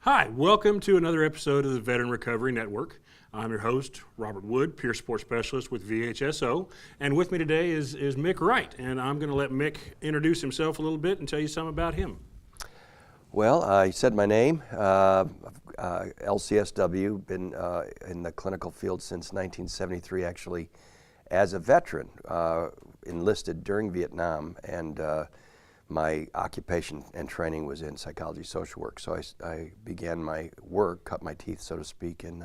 Hi, welcome to another episode of the Veteran Recovery Network. I'm your host, Robert Wood, peer support specialist with VHSO, and with me today is Mick Wright, and I'm going to let Mick introduce himself a little bit and tell you something about him. Well, you said my name, LCSW, been in the clinical field since 1973, actually, as a veteran, enlisted during Vietnam, and my occupation and training was in psychology social work. So I began my work, cut my teeth, so to speak, in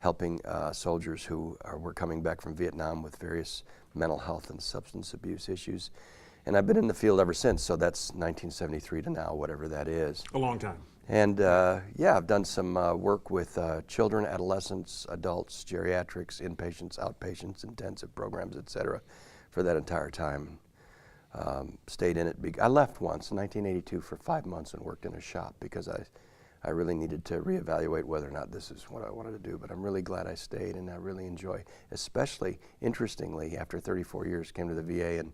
helping soldiers who were coming back from Vietnam with various mental health and substance abuse issues. And I've been in the field ever since, so that's 1973 to now, whatever that is. A long time. And yeah, I've done some work with children, adolescents, adults, geriatrics, inpatients, outpatients, intensive programs, et cetera, for that entire time. Stayed in it. I left once in 1982 for 5 months and worked in a shop because I really needed to reevaluate whether or not this is what I wanted to do. But I'm really glad I stayed, and I really enjoy, especially, interestingly, after 34 years, came to the VA, and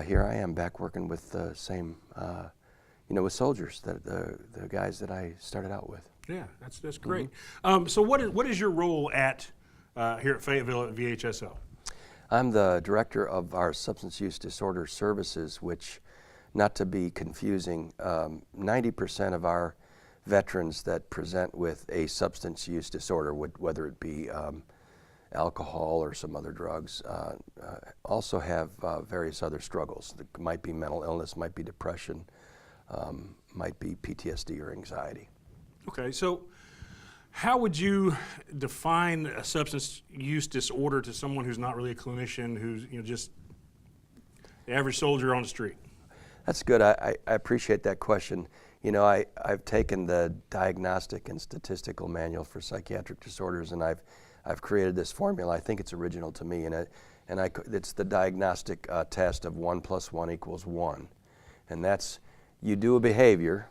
here I am back working with the same, with soldiers, the guys that I started out with. Yeah, that's great. So what is your role here at Fayetteville at VHSO? I'm the director of our substance use disorder services, which, not to be confusing, 90% of our veterans that present with a substance use disorder, whether it be alcohol or some other drugs, also have various other struggles. It might be mental illness, might be depression, might be PTSD or anxiety. Okay, so how would you define a substance use disorder to someone who's not really a clinician, who's just the average soldier on the street? That's good. I appreciate that question. I've taken the Diagnostic and Statistical Manual for Psychiatric Disorders, and I've created this formula. I think it's original to me, it's the diagnostic test of 1 + 1 = 1. And that's, you do a behavior,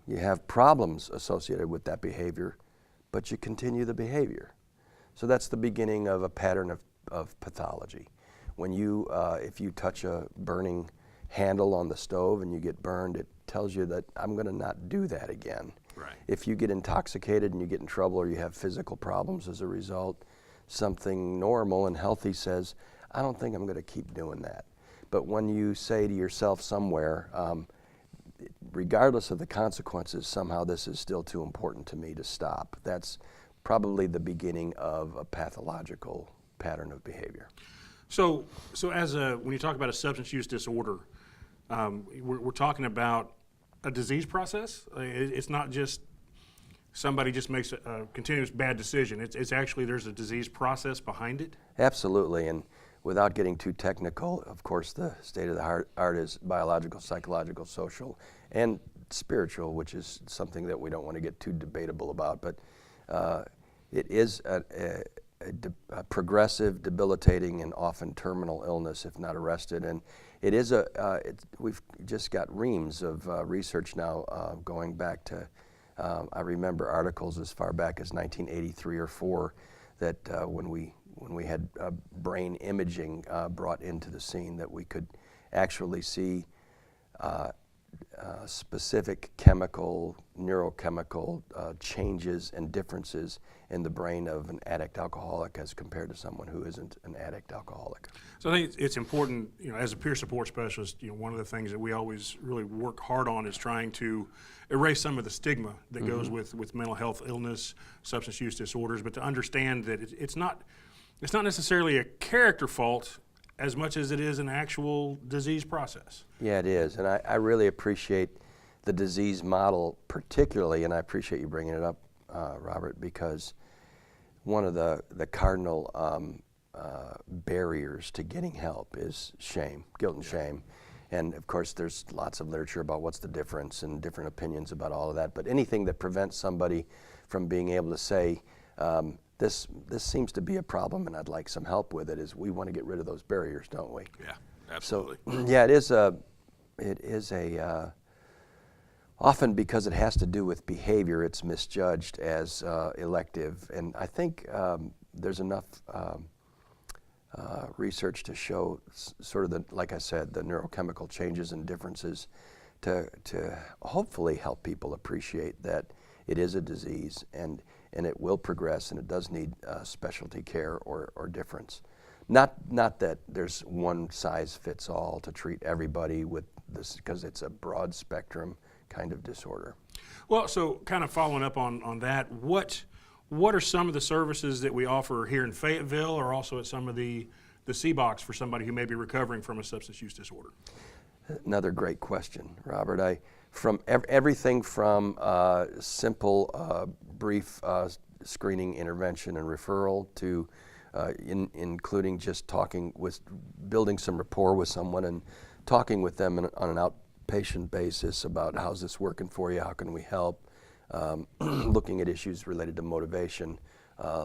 you have problems associated with that behavior, but you continue the behavior. So that's the beginning of a pattern of pathology. When if you touch a burning handle on the stove and you get burned, it tells you that I'm going to not do that again. Right. If you get intoxicated and you get in trouble or you have physical problems as a result, something normal and healthy says, I don't think I'm going to keep doing that. But when you say to yourself somewhere, regardless of the consequences, somehow this is still too important to me to stop, that's probably the beginning of a pathological pattern of behavior. So when you talk about a substance use disorder, we're talking about a disease process. It's not just somebody just makes a continuous bad decision. It's actually, there's a disease process behind it. Absolutely, and without getting too technical, of course, the state of the art is biological, psychological, social, and spiritual, which is something that we don't want to get too debatable about. But it is a progressive, debilitating, and often terminal illness if not arrested. And it is we've just got reams of research now going back to, I remember articles as far back as 1983 or 4 that when we had brain imaging brought into the scene, that we could actually see specific chemical, neurochemical changes and differences in the brain of an addict alcoholic as compared to someone who isn't an addict alcoholic. So I think it's important, as a peer support specialist, one of the things that we always really work hard on is trying to erase some of the stigma that goes with mental health illness, substance use disorders, but to understand that it's not necessarily a character fault as much as it is an actual disease process. Yeah, it is, and I really appreciate the disease model particularly, and I appreciate you bringing it up, Robert, because one of the cardinal barriers to getting help is shame, guilt and shame. And of course there's lots of literature about what's the difference and different opinions about all of that, but anything that prevents somebody from being able to say, this seems to be a problem and I'd like some help with it, is we want to get rid of those barriers, don't we? Yeah, absolutely. So, yeah, it is often because it has to do with behavior, it's misjudged as elective. And I think there's enough research to show sort of like I said, the neurochemical changes and differences to hopefully help people appreciate that it is a disease and it will progress and it does need specialty care or difference. Not that there's one size fits all to treat everybody with this, because it's a broad spectrum kind of disorder. Well, so kind of following up on that, what are some of the services that we offer here in Fayetteville, or also at some of the C-Box for somebody who may be recovering from a substance use disorder? Another great question, Robert. From everything from simple, brief screening, intervention, and referral to including just building some rapport with someone and talking with them on an outpatient basis about how's this working for you, how can we help, looking at issues related to motivation,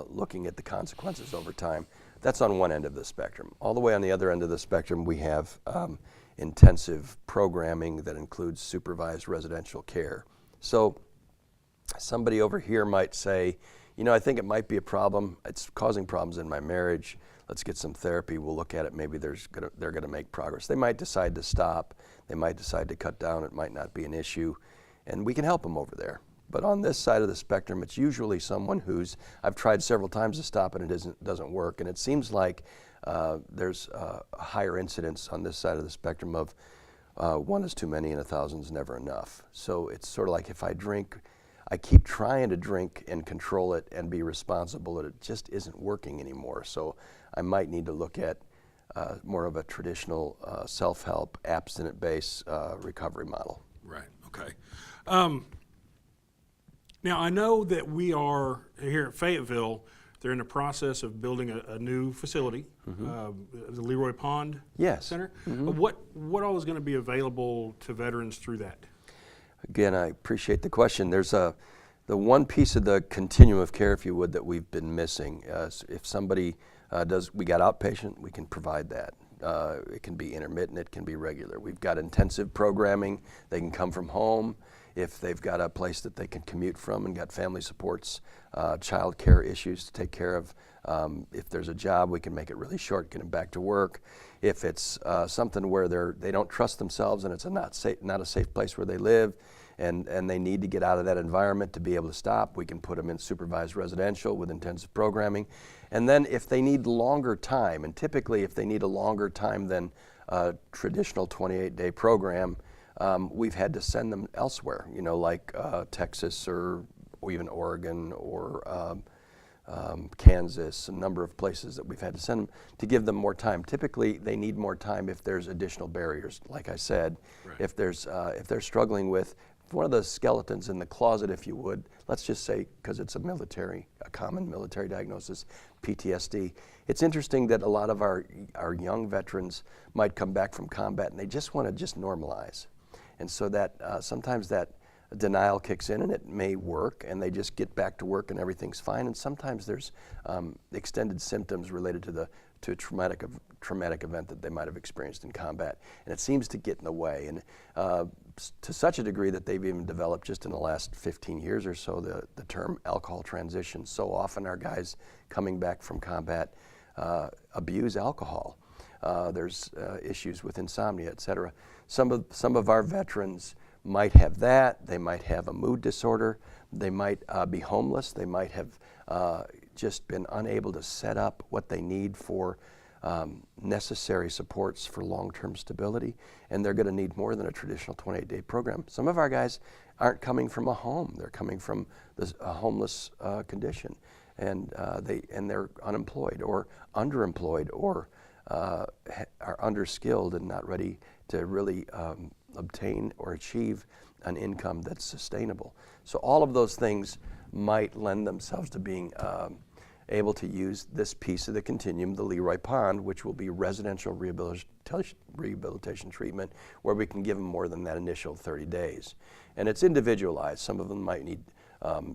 looking at the consequences over time. That's on one end of the spectrum. All the way on the other end of the spectrum, we have intensive programming that includes supervised residential care. So somebody over here might say, I think it might be a problem. It's causing problems in my marriage. Let's get some therapy. We'll look at it. Maybe they're going to make progress. They might decide to stop. They might decide to cut down. It might not be an issue, and we can help them over there. But on this side of the spectrum, it's usually someone I've tried several times to stop and it doesn't work. And it seems like there's a higher incidence on this side of the spectrum of one is too many and 1,000 is never enough. So it's sort of like if I drink, I keep trying to drink and control it and be responsible, and it just isn't working anymore. So I might need to look at more of a traditional self-help, abstinent-based recovery model. Right, okay. Now, I know that we are here at Fayetteville. They're in the process of building a new facility, the Leroy Pond Center. What all is going to be available to veterans through that? Again, I appreciate the question. There's the one piece of the continuum of care, if you would, that we've been missing. If somebody we got outpatient, we can provide that. It can be intermittent, it can be regular. We've got intensive programming. They can come from home. If they've got a place that they can commute from and got family supports, child care issues to take care of. If there's a job, we can make it really short, get them back to work. If it's something where they don't trust themselves and it's not a safe place where they live, and they need to get out of that environment to be able to stop, we can put them in supervised residential with intensive programming. And then if they need longer time, and typically if they need a longer time than a traditional 28-day program, we've had to send them elsewhere, like Texas or even Oregon or Kansas, a number of places that we've had to send them to give them more time. Typically, they need more time if there's additional barriers. Like I said, right. if they're struggling with one of the skeletons in the closet, if you would, let's just say, because it's a common military diagnosis, PTSD. It's interesting that a lot of our young veterans might come back from combat and they just want to normalize. And so that sometimes that denial kicks in and it may work and they just get back to work and everything's fine. And sometimes there's extended symptoms related to a traumatic event that they might have experienced in combat. And it seems to get in the way. And to such a degree that they've even developed just in the last 15 years or so the term alcohol transition. So often our guys coming back from combat abuse alcohol. There's issues with insomnia, et cetera. Some of our veterans might have that. They might have a mood disorder. They might be homeless. They might have just been unable to set up what they need for necessary supports for long-term stability, and they're going to need more than a traditional 28-day program. Some of our guys aren't coming from a home. They're coming from a homeless condition, and they're unemployed or underemployed or are underskilled and not ready to really obtain or achieve an income that's sustainable. So all of those things might lend themselves to being able to use this piece of the continuum, the Leroy Pond, which will be residential rehabilitation treatment, where we can give them more than that initial 30 days. And it's individualized. Some of them might need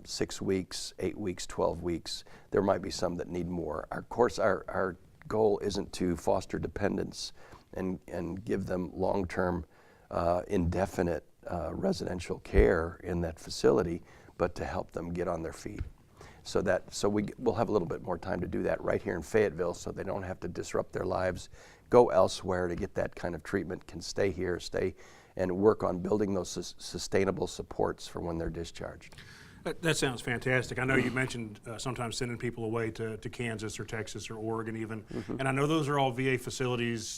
6 weeks, 8 weeks, 12 weeks. There might be some that need more. Of course, our goal isn't to foster dependence and give them long-term, indefinite residential care in that facility, but to help them get on their feet. So we'll have a little bit more time to do that right here in Fayetteville, so they don't have to disrupt their lives, go elsewhere to get that kind of treatment, can stay here, and work on building those sustainable supports for when they're discharged. That sounds fantastic. I know you mentioned sometimes sending people away to Kansas or Texas or Oregon even, and I know those are all VA facilities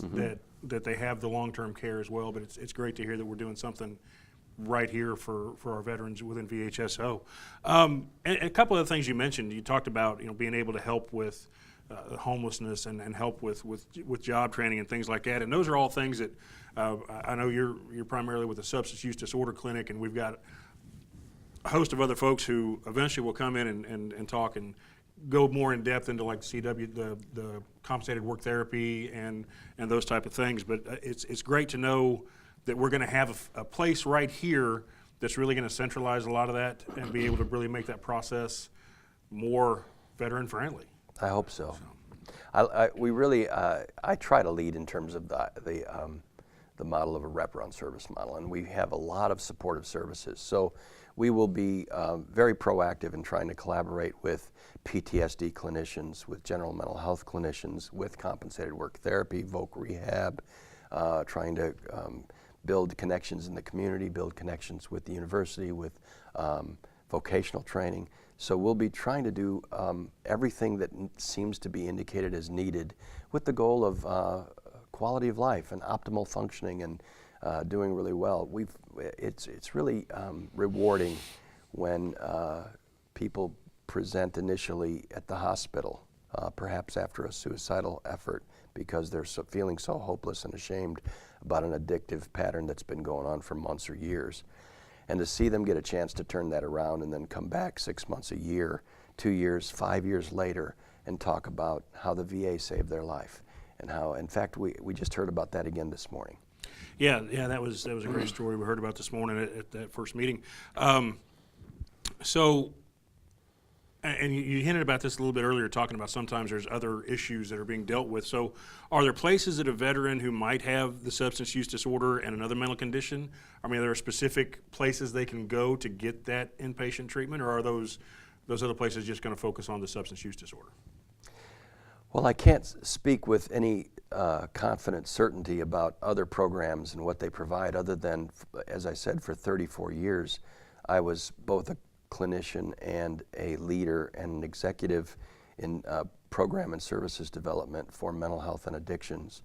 that they have the long-term care as well, but it's great to hear that we're doing something right here for our veterans within VHSO. And a couple of the things you mentioned, you talked about being able to help with homelessness and help with job training and things like that, and those are all things that I know you're primarily with the substance use disorder clinic, and we've got a host of other folks who eventually will come in and talk and go more in depth into like CW, the compensated work therapy and those type of things. But it's great to know that we're going to have a place right here that's really going to centralize a lot of that and be able to really make that process more veteran friendly. I hope so. I try to lead in terms of the model of a wraparound service model, and we have a lot of supportive services. So we will be very proactive in trying to collaborate with PTSD clinicians, with general mental health clinicians, with compensated work therapy, voc rehab, trying to build connections in the community, build connections with the university, with vocational training. So we'll be trying to do everything that seems to be indicated as needed with the goal of quality of life and optimal functioning and doing really well. It's really rewarding when people present initially at the hospital, perhaps after a suicidal effort, because they're feeling so hopeless and ashamed about an addictive pattern that's been going on for months or years. And to see them get a chance to turn that around and then come back 6 months, a year, 2 years, 5 years later and talk about how the VA saved their life and how, in fact, we just heard about that again this morning. Yeah, that was a great story we heard about this morning at that first meeting. And you hinted about this a little bit earlier, talking about sometimes there's other issues that are being dealt with. So are there places that a veteran who might have the substance use disorder and another mental condition, I mean, are there specific places they can go to get that inpatient treatment, or are those other places just going to focus on the substance use disorder? Well, I can't speak with any confident certainty about other programs and what they provide, other than, as I said, for 34 years, I was both a clinician and a leader and an executive in program and services development for mental health and addictions.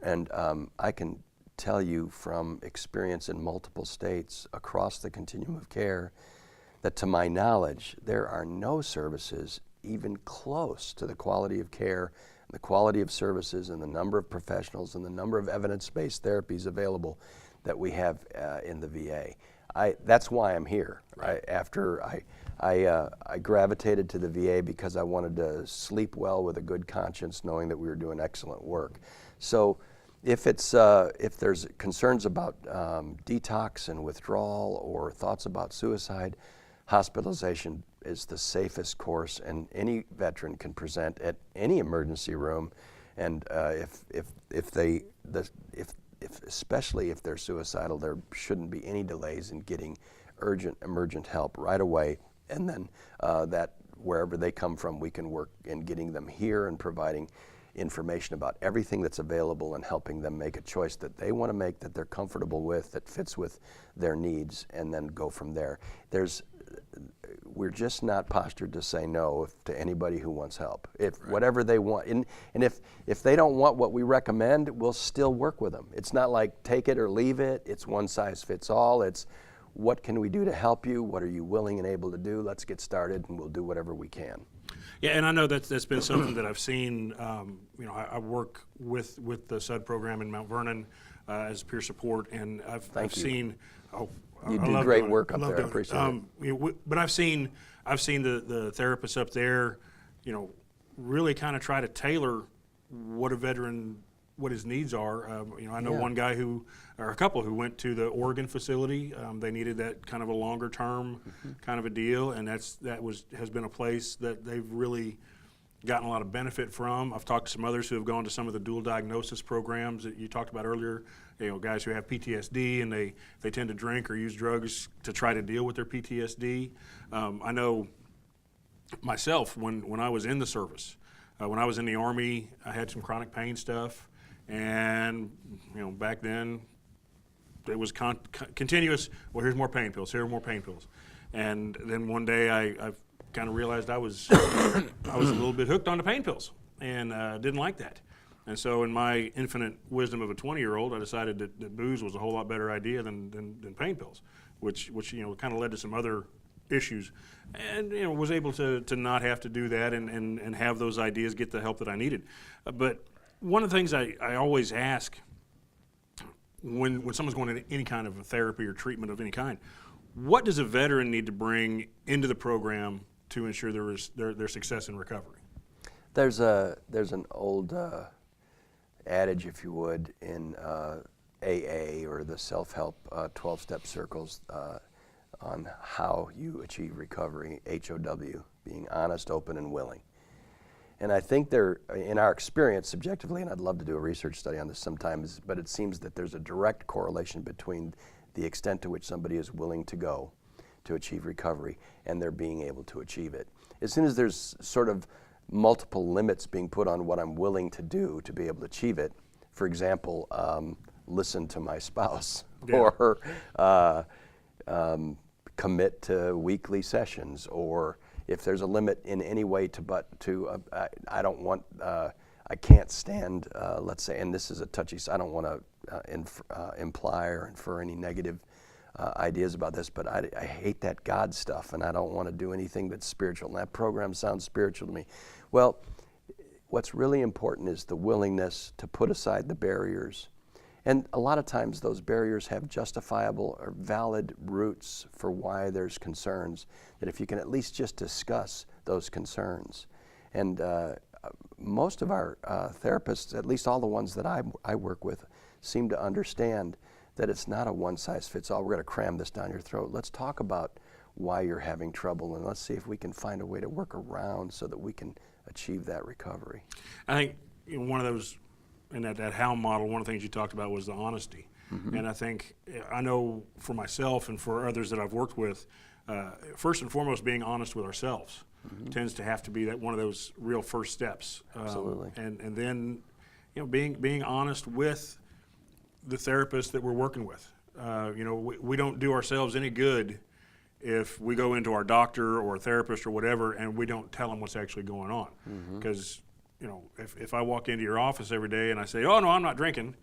And I can tell you from experience in multiple states across the continuum of care that, to my knowledge, there are no services even close to the quality of care, the quality of services, and the number of professionals and the number of evidence-based therapies available that we have in the VA. That's why I'm here. Right. I gravitated to the VA because I wanted to sleep well with a good conscience, knowing that we were doing excellent work. So if there's concerns about detox and withdrawal or thoughts about suicide, hospitalization is the safest course, and any veteran can present at any emergency room. And especially if they're suicidal, there shouldn't be any delays in getting urgent, emergent help right away. And then that wherever they come from, we can work in getting them here and providing information about everything that's available and helping them make a choice that they want to make, that they're comfortable with, that fits with their needs, and then go from there. We're just not postured to say no to anybody who wants help. Whatever they want, and if they don't want what we recommend, we'll still work with them. It's not like take it or leave it. It's one size fits all. It's what can we do to help you? What are you willing and able to do? Let's get started, and we'll do whatever we can. Yeah, and I know that's been something that I've seen. I work with the SUD program in Mount Vernon as peer support, and I've seen. Oh, you do great work up there. I appreciate it. But I've seen the therapists up there, really kind of try to tailor what a veteran, what his needs are. I know one guy or a couple who went to the Oregon facility. They needed that kind of a longer term kind of a deal, and has been a place that they've really gotten a lot of benefit from. I've talked to some others who have gone to some of the dual diagnosis programs that you talked about earlier. Guys who have PTSD and they tend to drink or use drugs to try to deal with their PTSD. I know myself, when I was in the service, when I was in the Army, I had some chronic pain stuff, and back then it was continuous. Well, here's more pain pills. Here are more pain pills, and then one day I kind of realized I was a little bit hooked on the pain pills, and didn't like that. And so, in my infinite wisdom of a 20-year-old, I decided that booze was a whole lot better idea than pain pills, which kind of led to some other issues, and was able to not have to do that and have those ideas, get the help that I needed. But one of the things I always ask when someone's going into any kind of a therapy or treatment of any kind, what does a veteran need to bring into the program to ensure their success in recovery? There's an old adage, if you would, in AA or the self-help 12-step circles on how you achieve recovery, HOW, being honest, open, and willing. And I think in our experience, subjectively, and I'd love to do a research study on this sometimes, but it seems that there's a direct correlation between the extent to which somebody is willing to go to achieve recovery and their being able to achieve it. As soon as there's sort of multiple limits being put on what I'm willing to do to be able to achieve it, for example, listen to my spouse, yeah. or commit to weekly sessions, or if there's a limit in any way I don't want, I can't stand, let's say, and this is a touchy, I don't want to imply or infer any negative ideas about this, but I hate that God stuff, and I don't want to do anything that's spiritual, and that program sounds spiritual to me. Well, what's really important is the willingness to put aside the barriers. And a lot of times those barriers have justifiable or valid roots for why there's concerns, that if you can at least just discuss those concerns. And most of our therapists, at least all the ones that I work with, seem to understand that it's not a one-size-fits-all. We're going to cram this down your throat. Let's talk about why you're having trouble, and let's see if we can find a way to work around so that we can achieve that recovery. I think one of those, in that how model, one of the things you talked about was the honesty. Mm-hmm. And I know for myself and for others that I've worked with, first and foremost, being honest with ourselves mm-hmm. tends to have to be that one of those real first steps. Absolutely. And then, being honest with the therapist that we're working with. We don't do ourselves any good if we go into our doctor or a therapist or whatever and we don't tell them what's actually going on. Because, if I walk into your office every day and I say, oh, no, I'm not drinking,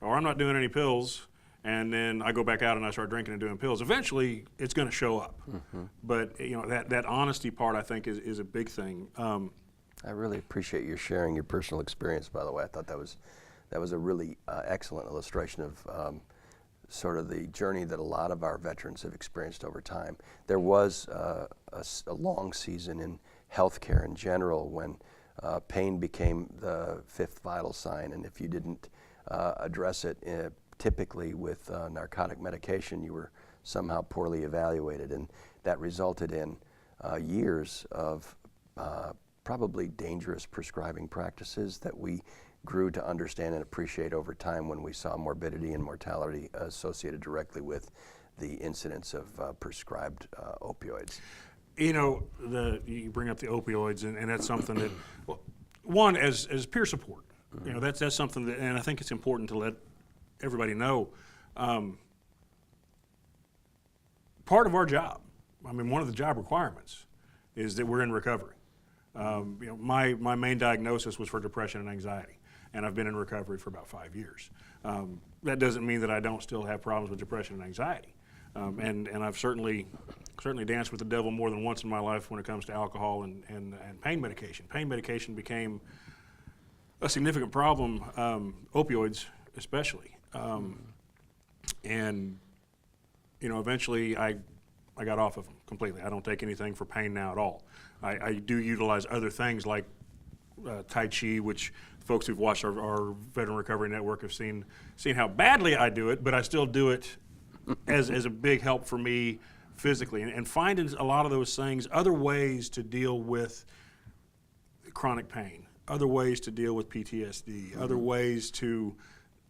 or I'm not doing any pills, and then I go back out and I start drinking and doing pills, eventually it's going to show up. Mm-hmm. But, that honesty part, I think, is a big thing. I really appreciate you sharing your personal experience, by the way. I thought that was a really excellent illustration of sort of the journey that a lot of our veterans have experienced over time. There was a long season in healthcare in general when pain became the fifth vital sign, and if you didn't address it typically with narcotic medication, you were somehow poorly evaluated, and that resulted in years of probably dangerous prescribing practices that we grew to understand and appreciate over time when we saw morbidity and mortality associated directly with the incidence of prescribed opioids. You bring up the opioids, and that's something that, well, one, as peer support, mm-hmm. That's something that, and I think it's important to let everybody know, part of our job, one of the job requirements is that we're in recovery. My main diagnosis was for depression and anxiety, and I've been in recovery for about 5 years. That doesn't mean that I don't still have problems with depression and anxiety. And I've certainly danced with the devil more than once in my life when it comes to alcohol and pain medication. Pain medication became a significant problem, opioids especially. And eventually I got off of them completely. I don't take anything for pain now at all. I do utilize other things like Tai Chi, which folks who've watched our Veteran Recovery Network have seen how badly I do it, but I still do it as a big help for me physically. And finding a lot of those things, other ways to deal with chronic pain, other ways to deal with PTSD, mm-hmm. other ways to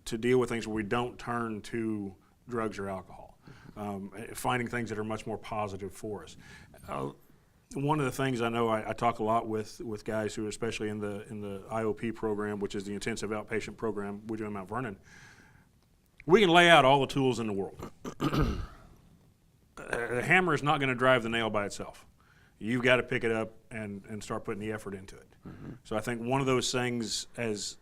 deal with things where we don't turn to drugs or alcohol, finding things that are much more positive for us. one of the things I know I talk a lot with guys who, especially in the IOP program, which is the intensive outpatient program we do in Mount Vernon, we can lay out all the tools in the world. The hammer is not going to drive the nail by itself. You've got to pick it up and start putting the effort into it. So I think one of those things as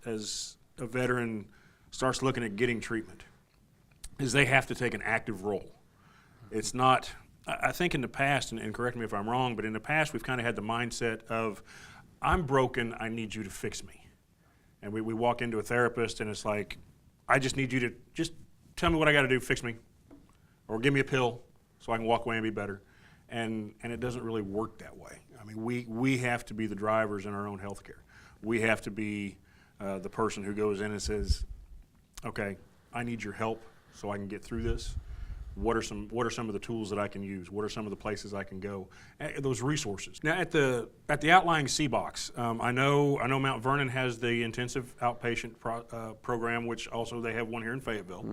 a veteran starts looking at getting treatment is they have to take an active role. It's not, I think in the past, and correct me if I'm wrong, but in the past we've kind of had the mindset of, I'm broken, I need you to fix me. And we walk into a therapist and it's like, I just need you to just tell me what I got to do, fix me, or give me a pill so I can walk away and be better. And it doesn't really work that way. I mean, we have to be the drivers in our own health care. We have to be the person who goes in and says, okay, I need your help so I can get through this. What are some of the tools that I can use? What are some of the places I can go? Those resources. Now at the outlying C-Box, I know Mount Vernon has the intensive outpatient program, which also they have one here in Fayetteville.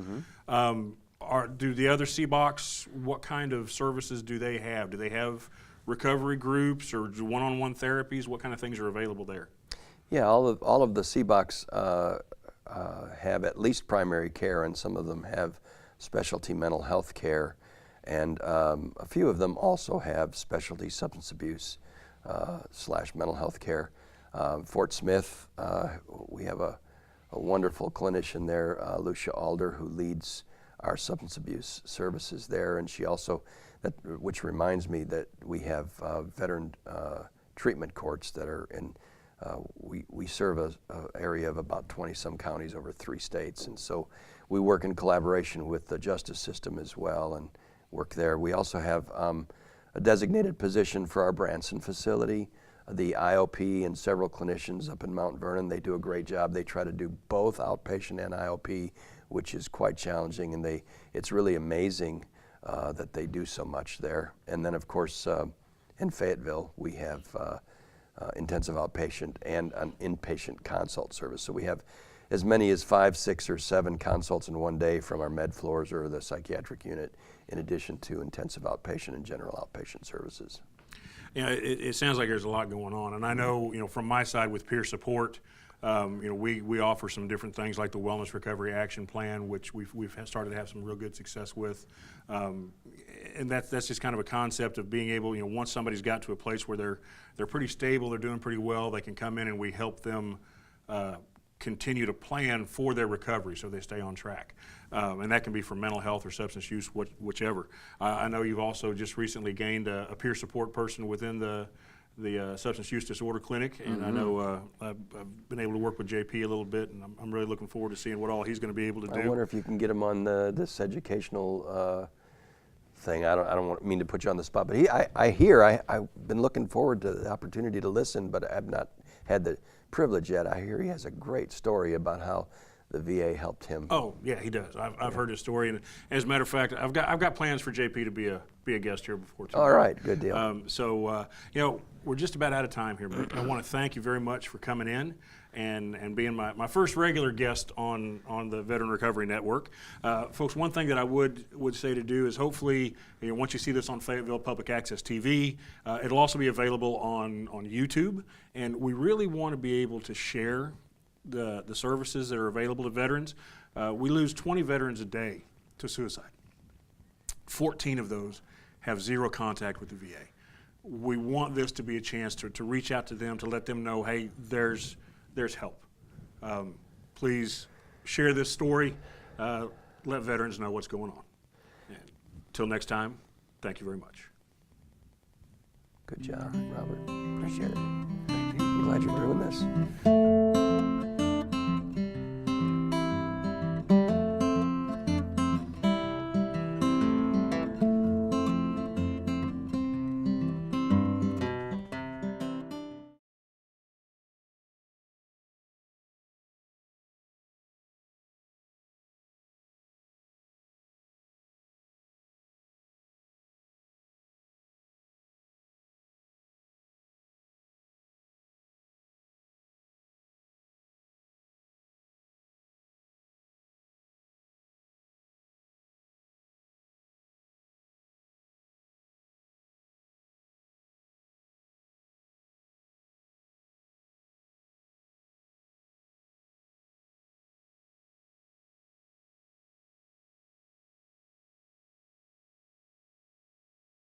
Do the other C-Box, what kind of services do they have? Do they have recovery groups or one-on-one therapies? What kind of things are available there? Yeah, all of the C-Box have at least primary care, and some of them have specialty mental health care, and a few of them also have specialty substance abuse / mental health care. Fort Smith, we have a wonderful clinician there, Lucia Alder, who leads our substance abuse services there, and she also, which reminds me that we have veteran treatment courts that are in, we serve a area of about 20-some counties over 3 states, and so we work in collaboration with the justice system as well and work there. We also have a designated position for our Branson facility, the IOP, and several clinicians up in Mount Vernon. They do a great job. They try to do both outpatient and IOP, which is quite challenging, and it's really amazing that they do so much there. And then, of course, in Fayetteville, we have intensive outpatient and an inpatient consult service. So we have as many as 5, 6, or 7 consults in one day from our med floors or the psychiatric unit, in addition to intensive outpatient and general outpatient services. Yeah, it sounds like there's a lot going on, and I know, from my side with peer support, we offer some different things like the Wellness Recovery Action Plan, which we've started to have some real good success with, and that's just kind of a concept of being able, once somebody's got to a place where they're pretty stable, they're doing pretty well, they can come in and we help them continue to plan for their recovery so they stay on track. And that can be for mental health or substance use, whichever. I know you've also just recently gained a peer support person within the substance use disorder clinic, and I know I've been able to work with JP a little bit, and I'm really looking forward to seeing what all he's going to be able to do. I wonder if you can get him on this educational thing. I don't mean to put you on the spot, but I've been looking forward to the opportunity to listen, but I've not had the privilege yet. I hear he has a great story about how the VA helped him. Oh yeah, he does. I've heard his story, and as a matter of fact, I've got plans for JP to be a guest here before too. All right, good deal. So we're just about out of time here, but I want to thank you very much for coming in and being my first regular guest on the Veteran Recovery Network. Folks, one thing that I would say to do is hopefully, once you see this on Fayetteville Public Access TV, it'll also be available on YouTube, and we really want to be able to share the services that are available to veterans. We lose 20 veterans a day to suicide. 14 of those have zero contact with the VA. We want this to be a chance to reach out to them, to let them know, hey, there's help. Please share this story. Let veterans know what's going on. Until next time, thank you very much. Good job, Robert. Appreciate it. Thank you. I'm glad you're doing this.